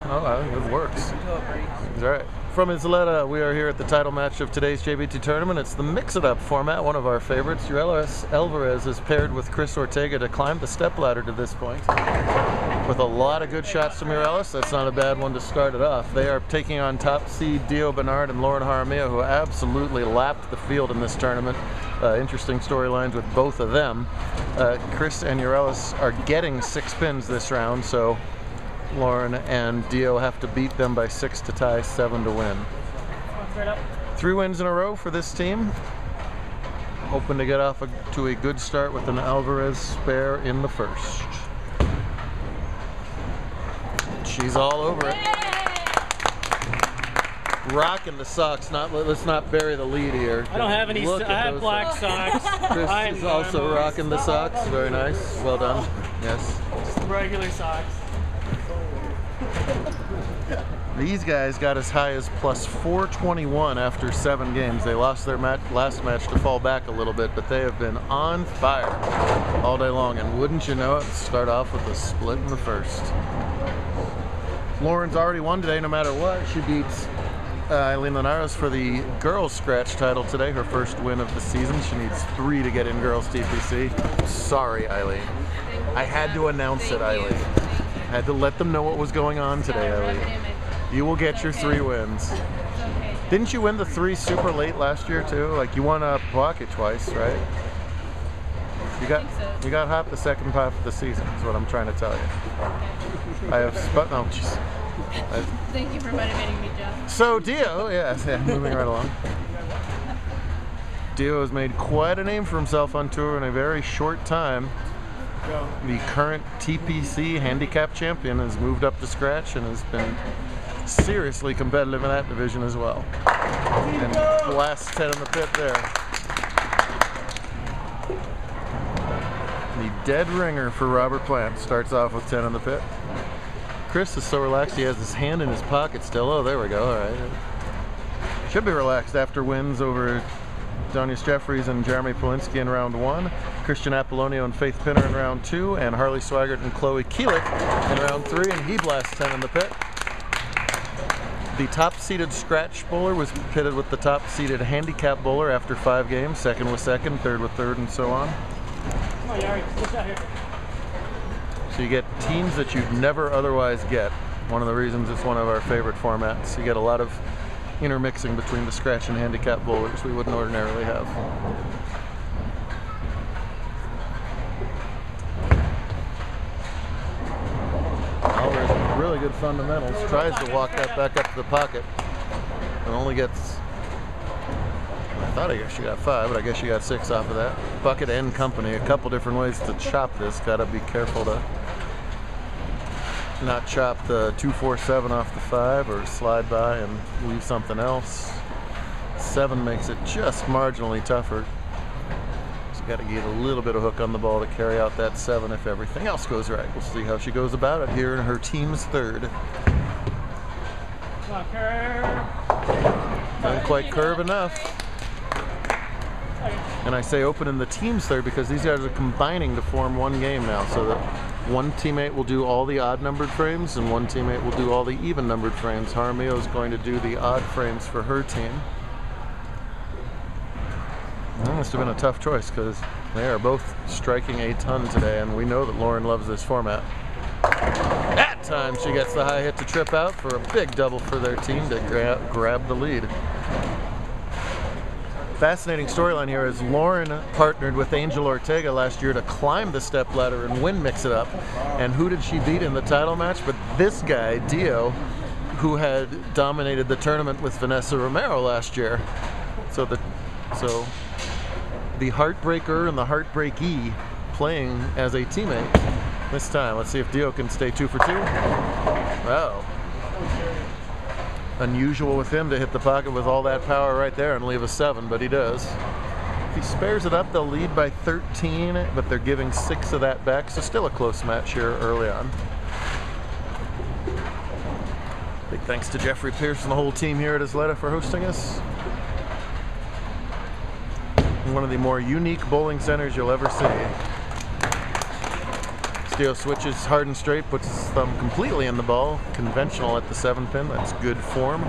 It works. All right. From Isleta, we are here at the title match of today's JBT tournament. It's the mix-it-up format, one of our favorites. Urelis Alvarez is paired with Chris Ortega to climb the stepladder to this point. With a lot of good shots from Urelis, that's not a bad one to start it off. They are taking on top seed Dio Bernard and Lauren Jaramillo, who absolutely lapped the field in this tournament. Interesting storylines with both of them. Chris and Urelis are getting 6 pins this round, so Lauren and Dio have to beat them by 6 to tie, 7 to win. 3 wins in a row for this team. Hoping to get off to a good start with an Alvarez spare in the first. She's all over it. Rocking the socks. Let's not bury the lead here. I don't have any. I have black socks. Chris is also rocking the socks. Very nice. Well done. Yes. Just regular socks. These guys got as high as plus 421 after 7 games. They lost their last match to fall back a little bit, but they have been on fire all day long. And wouldn't you know it, start off with a split in the first. Lauren's already won today no matter what. She beats Eileen Linares for the girls scratch title today, her first win of the season. She needs 3 to get in girls TPC. Sorry, Eileen. I had to announce it, Eileen. I had to let them know what was going on today, Eileen. You will get your 3 wins. Didn't you win the 3 super late last year too? Like you won a pocket twice, right? You got hot the second half of the season is what I'm trying to tell you. I have no, jeez. Thank you for motivating me, Joe. So Dio, yeah, moving right along. Dio has made quite a name for himself on tour in a very short time. The current TPC handicap champion has moved up to scratch and has been seriously competitive in that division as well. And last 10 in the pit there. The dead ringer for Robert Plant starts off with 10 in the pit. Chris is so relaxed he has his hand in his pocket still. Oh, there we go. All right. Should be relaxed after wins over Donius Jeffries and Jeremy Polinsky in round 1, Christian Apollonio and Faith Pinner in round 2, and Harley Swigert and Chloe Keelik in round 3, and he blasts 10 in the pit. The top-seeded scratch bowler was pitted with the top-seeded handicap bowler after 5 games. Second with second, third with third, and so on. Come on, Yari, get out here. So you get teams that you'd never otherwise get. One of the reasons it's one of our favorite formats. You get a lot of intermixing between the scratch and handicap bowlers we wouldn't ordinarily have. Alvarez, really good fundamentals. Tries to walk that back up to the pocket and only gets, I thought she got 5, but I guess she got 6 off of that. Bucket and company, a couple different ways to chop this. Gotta be careful to not chop the 2-4-7 off the 5 or slide by and leave something else. 7 makes it just marginally tougher. So you got to get a little bit of hook on the ball to carry out that 7 if everything else goes right. We'll see how she goes about it here in her team's 3rd. Come on, curve. Doesn't quite curve enough. And I say open in the team's 3rd because these guys are combining to form one game now, so that one teammate will do all the odd-numbered frames and one teammate will do all the even-numbered frames. Jaramillo is going to do the odd frames for her team. That must have been a tough choice because they are both striking a ton today, and we know that Lauren loves this format. That time she gets the high hit to trip out for a big double for their team to grab the lead. Fascinating storyline here is Lauren partnered with Angel Ortega last year to climb the stepladder and win Mix It Up. And who did she beat in the title match? But this guy, Dio, who had dominated the tournament with Vanessa Romero last year. So the heartbreaker and the heartbreakee playing as a teammate this time. Let's see if Dio can stay 2 for 2. Wow. Unusual with him to hit the pocket with all that power right there and leave a 7, but he does. If he spares it up, they'll lead by 13, but they're giving 6 of that back, so still a close match here early on. Big thanks to Jeffrey Pierce and the whole team here at Isleta for hosting us. One of the more unique bowling centers you'll ever see. Dio switches hard and straight, puts his thumb completely in the ball. Conventional at the 7 pin. That's good form.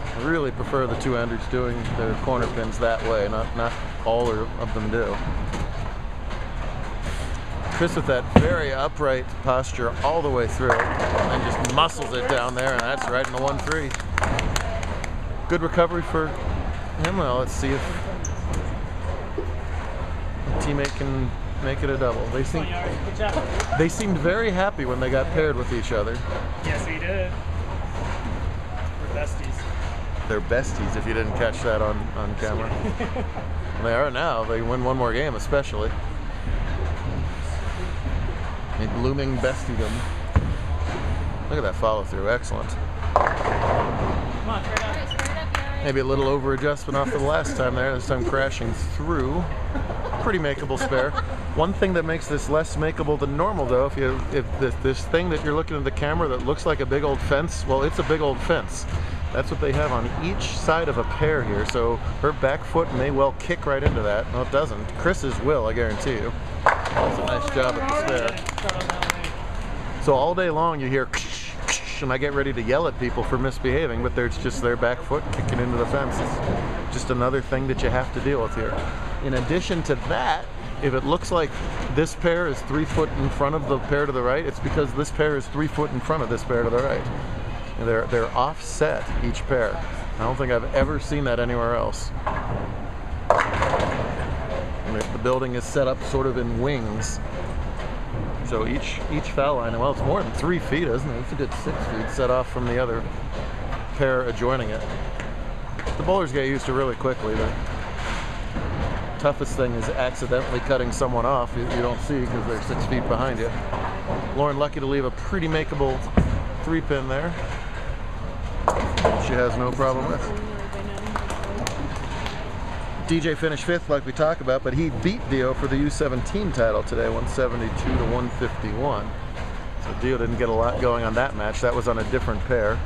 I really prefer the two-handers doing their corner pins that way. Not all of them do. Chris with that very upright posture all the way through, and then just muscles it down there, and that's right in the 1-3. Good recovery for him. Well, let's see if the teammate can make it a double. They seemed very happy when they got paired with each other. Yes, we did. We're besties. They're besties if you didn't catch that on camera. They are now. They win one more game especially. A blooming bestiedom. Look at that follow through. Excellent. Come on, straight up. Maybe a little over adjustment off the last time there. This time crashing through. Pretty makeable spare. One thing that makes this less makeable than normal though, if this thing that you're looking at the camera that looks like a big old fence, well, it's a big old fence. That's what they have on each side of a pair here, so her back foot may well kick right into that. No, it doesn't. Chris's will, I guarantee you. That's a nice job at the spare. So all day long you hear and I get ready to yell at people for misbehaving, but there's just their back foot kicking into the fence. It's just another thing that you have to deal with here. In addition to that, if it looks like this pair is 3 foot in front of the pair to the right, it's because this pair is 3 foot in front of this pair to the right. And they're offset, each pair. I don't think I've ever seen that anywhere else. And the building is set up sort of in wings. So each foul line, well, it's more than 3 feet, isn't it? It's a good 6 feet set off from the other pair adjoining it. The bowlers get used to really quickly. The toughest thing is accidentally cutting someone off you don't see because they're 6 feet behind you. Lauren lucky to leave a pretty makeable 3-pin there. She has no problem with. DJ finished 5th like we talked about, but he beat Dio for the U17 title today, 172 to 151. So Dio didn't get a lot going on that match. That was on a different pair.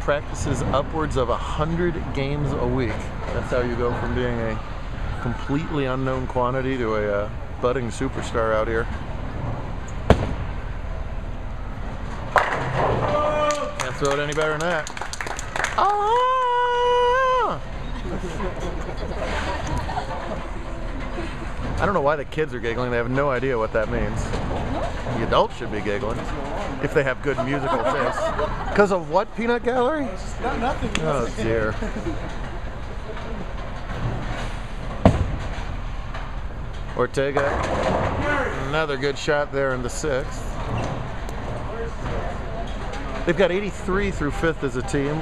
Practices upwards of 100 games a week. That's how you go from being a completely unknown quantity to a budding superstar out here. Can't throw it any better than that. Ah! I don't know why the kids are giggling. They have no idea what that means. The adults should be giggling if they have good musical taste. Because of what, Peanut Gallery? Nothing. Oh dear. Ortega, another good shot there in the 6th. They've got 83 through 5th as a team.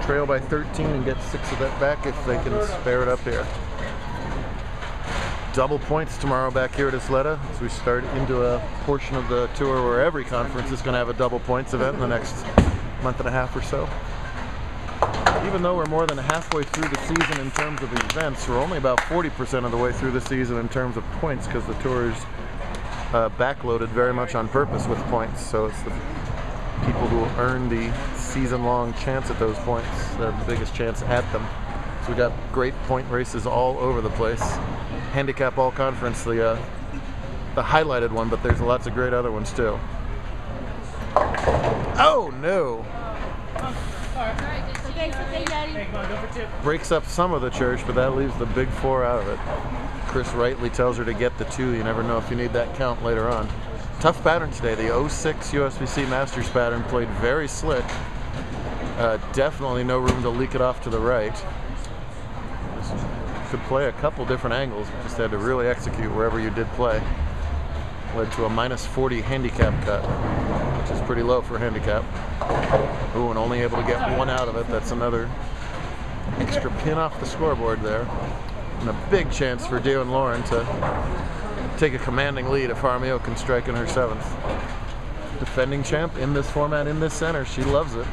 Trail by 13 and get 6 of that back if they can spare it up here. Double points tomorrow back here at Isleta as we start into a portion of the tour where every conference is going to have a double points event in the next month and a half or so. Even though we're more than halfway through the season in terms of events, we're only about 40% of the way through the season in terms of points because the tour is backloaded very much on purpose with points. So it's the people who earn the season-long chance at those points that have the biggest chance at them. So we got great point races all over the place. Handicap All Conference, the highlighted one, but there's lots of great other ones too. Oh no! Breaks up some of the church, but that leaves the big 4 out of it. Chris rightly tells her to get the 2. You never know if you need that count later on. Tough pattern today. The 06 USBC Masters pattern played very slick. Definitely no room to leak it off to the right. Could play a couple different angles, but just had to really execute wherever you did play. Led to a -40 handicap cut, which is pretty low for handicap. Ooh, and only able to get 1 out of it. That's another extra pin off the scoreboard there. And a big chance for Dio and Lauren to take a commanding lead if Armio can strike in her 7th. Defending champ in this format, in this center. She loves it.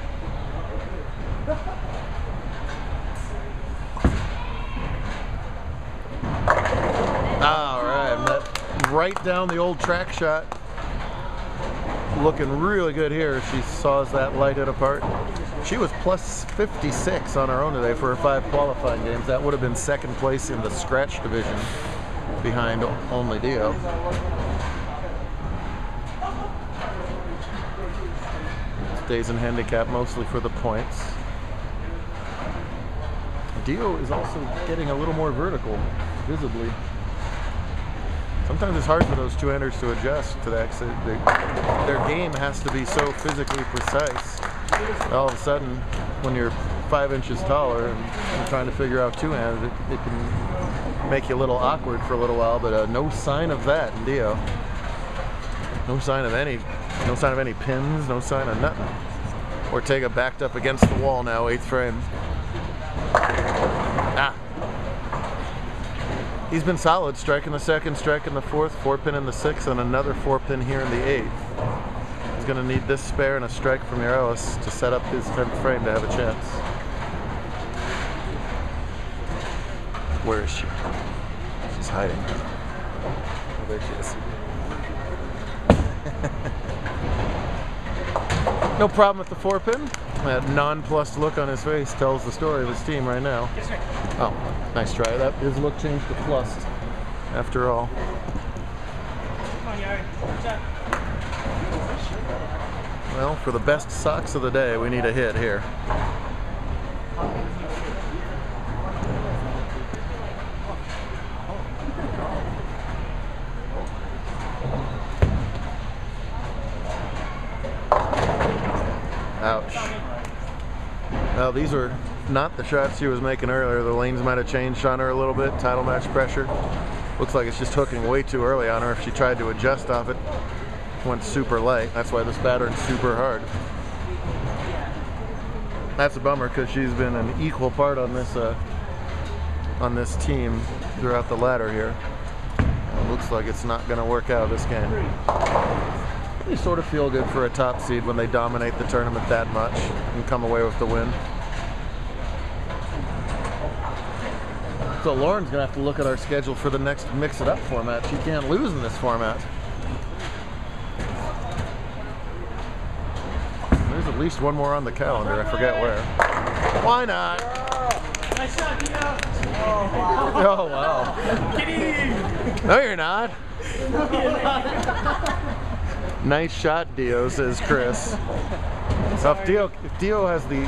All right, met right down the old track shot. Looking really good here. She saws that light hit apart. She was plus 56 on her own today for her 5 qualifying games. That would have been second place in the scratch division behind only Dio. Stays in handicap mostly for the points. Dio is also getting a little more vertical, visibly. Sometimes it's hard for those two-handers to adjust to that, because their game has to be so physically precise. All of a sudden, when you're 5 inches taller and you're trying to figure out two-handed, it can make you a little awkward for a little while, but no sign of that in Dio. No sign of any pins, no sign of nothing. Ortega backed up against the wall now, 8th frame. Ah. He's been solid, striking the 2nd, striking the 4th, 4-pin in the 6th, and another 4-pin here in the 8th. He's going to need this spare and a strike from Morales to set up his 10th frame to have a chance. Where is she? She's hiding. Oh, there she is. No problem with the 4-pin. That nonplussed look on his face tells the story of his team right now. Yes, sir. Oh, nice try. His look changed to plussed after all. Come on, Yari. Good job. Well, for the best socks of the day, we need a hit here. Ouch. Well, these are not the shots she was making earlier. The lanes might have changed on her a little bit. Title match pressure. Looks like it's just hooking way too early on her. If she tried to adjust off it, went super light. That's why this pattern's super hard. That's a bummer, because she's been an equal part on this team throughout the ladder here. It looks like it's not going to work out this game. They sort of feel good for a top seed when they dominate the tournament that much and come away with the win. So Lauren's going to have to look at our schedule for the next Mix It Up format. She can't lose in this format. There's at least one more on the calendar. I forget where. Why not? Nice shot, Dio. Oh, wow. Kidding. No, you're not. Nice shot, Dio, says Chris. So if Dio has the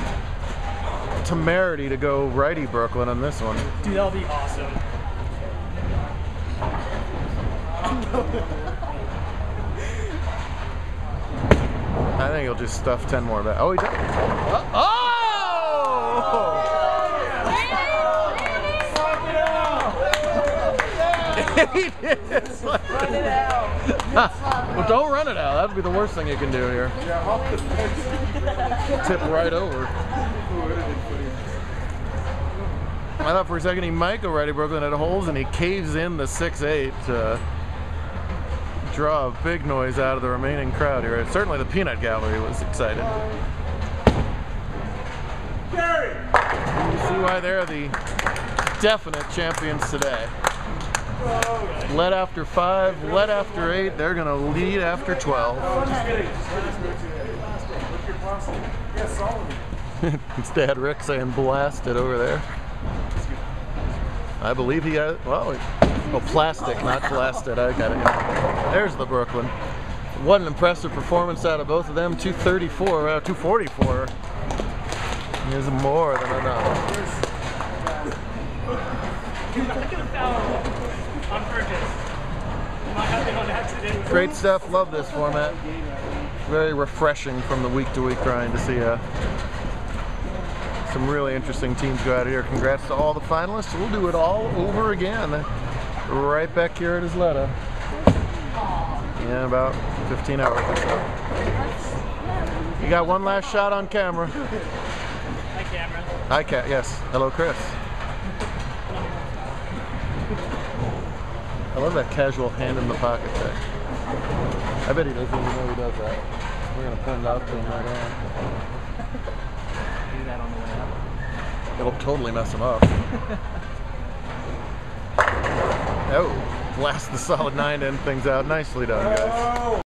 temerity to go righty Brooklyn on this one. Dude, that'll be awesome. I think he'll just stuff 10 more back. Oh, he did. Oh! He did. Run it out. Well, don't run it out. That'd be the worst thing you can do here. Tip right over. I thought for a second he might go righty Brooklyn at holes, and he caves in the 6-8 to draw a big noise out of the remaining crowd here. Certainly the peanut gallery was excited. You see why they're the definite champions today. Led after 5, led after 8, they're going to lead after 12. It's Dad Rick saying blasted over there. I believe he has, well, oh, plastic, not blasted. I got it. There's the Brooklyn. What an impressive performance out of both of them. 234, 244 is more than enough. Great stuff. Love this format. Very refreshing from the week-to-week grind to see some really interesting teams go out here. Congrats to all the finalists. We'll do it all over again right back here at Isleta in about 15 hours or so. You got one last shot on camera. Hi, camera. Hi, Cat. Yes. Hello, Chris. I love that casual hand in the pocket thing. I bet he doesn't even know he does that. We're going to point it out to him right now. Do that on the way up. It'll totally mess him up. Oh, blast the solid 9 to end things out. Nicely done, guys.